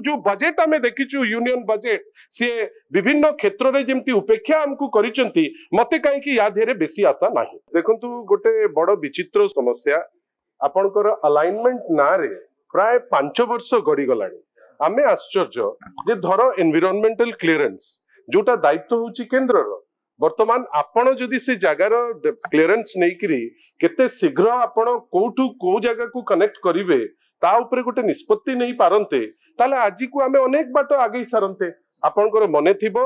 जो बजेट आम देखीचु union budget सी विभिन्न क्षेत्र में जमी उपेक्षा आमको करिसेंती मते कहीं या धेरे बेसी आशा नाही। देखंतु गोटे बड़ विचित्र समस्या आपणकर अलाइनमेंट ना रे प्राय 5 वर्ष गड़ी गलानी। आमे आश्चर्य जे धर एनवायरमेंटल क्लियरेंस जोटा दायित्व होची केंद्रर वर्तमान आपण जदि से जगार क्लियरेंस नहींकरी केते शीघ्र आपण कोठू को जगह को कनेक्ट करिवे ता ऊपर गोटे निष्पत्ति नहीं पारंते ताले आज को आमे अनेक बाट आगे सारंते। आपणकर मने थिबो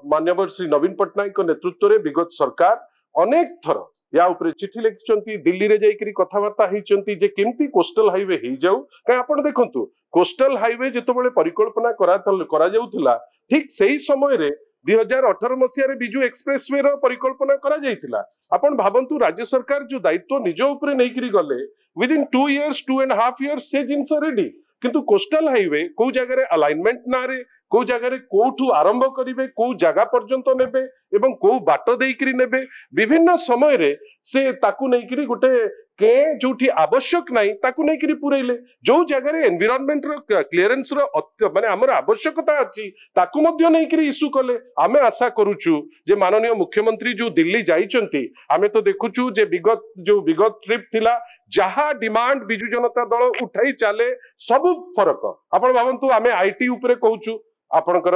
माननीय श्री नवीन पट्टनायक नेतृत्व रे विगत सरकार अनेक थर या उपरे चिठी लिखिचंती दिल्ली रे जाईकरी कथावार्ता हिचंती जे केमती कोस्टल हाईवे ही जाऊ का आपण देखंतु कोस्टल हाईवे जेतबेले परिकल्पना करा जाउथला ठीक सही समय रे 2018 मसिया रे बिजू एक्सप्रेसवे रो परिकल्पना करा जाइतिला। आपण भाबंतु राज्य सरकार जो दायित्व निज उपरे नहींकरी गले विद इन 2 years 2.5 years से जिंस रेडी किंतु कोस्टल हाईवे को जगह रे अलाइनमेंट ना रे को जगह रे कोठू आरंभ करिवे को जगह पर्यंत नेबे एवं को बाट देइकरी नेबे विभिन्न समय रे से ताकू नहींकरी गोटे के जोठी आवश्यक नाही ताकू नहींकरी पुरैले जो जगह रे एनवायरनमेंट रो क्लियरेंस रो माने हमर आवश्यकता अछि ताकू मध्य नहींकरी इशू कले। आमे आशा करूछु जे माननीय मुख्यमंत्री जो दिल्ली जाइचंती आमे तो देखुछु जे विगत ट्रिप थिला जहा डिमांड बिजू जनता दल उठाई चाले सब फरक आपण भावंतु आमे आईटी उपरे कहूछु आपणकर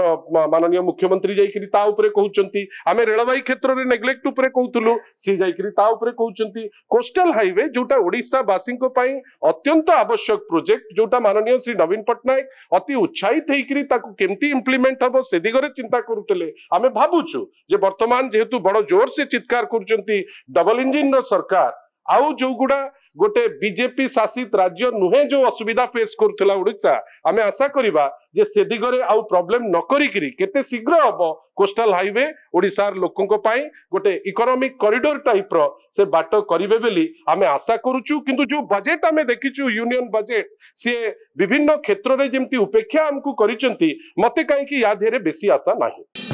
माननीय मुख्यमंत्री जाइकरी ता उपरे कहउचंती आमे रेलवाई क्षेत्र रे नेग्लेक्ट उपरे कहउतलु सी जाइकरी ता उपरे कहउचंती कोस्टल हाईवे जोटा ओडिसा वासी को पई अत्यंत आवश्यक प्रोजेक्ट जोटा माननीय श्री नवीन पट्टनायक अति उत्साहित हेकरी ताकू केमती इंप्लीमेंट हबो से दिगरे चिंता करूतले। आमे भाबुछु जे वर्तमान जेहेतु बड़ जोर से चित्कार करूचंती डबल इंजिन रो सरकार आउ जो गुडा गोटे बीजेपी शासित राज्य नुहे जो असुविधा फेस करथला ओडिसा आमे आशा करिबा जे से दिगरे आउ प्रॉब्लम न करिकरी केते शीघ्र हबो कोस्टल हाईवे ओडिसार लोकन को पाई गोटे इकोनॉमिक कॉरिडोर टाइप रो से बाट करिवे बेली आमे आशा करूछु। किंतु जो बजेट आमे देखिचु यूनियन बजेट से विभिन्न क्षेत्र रे जेमती उपेक्षा हमकु करिसेंती मते काहे कि या धेरे बेसी आशा नाही।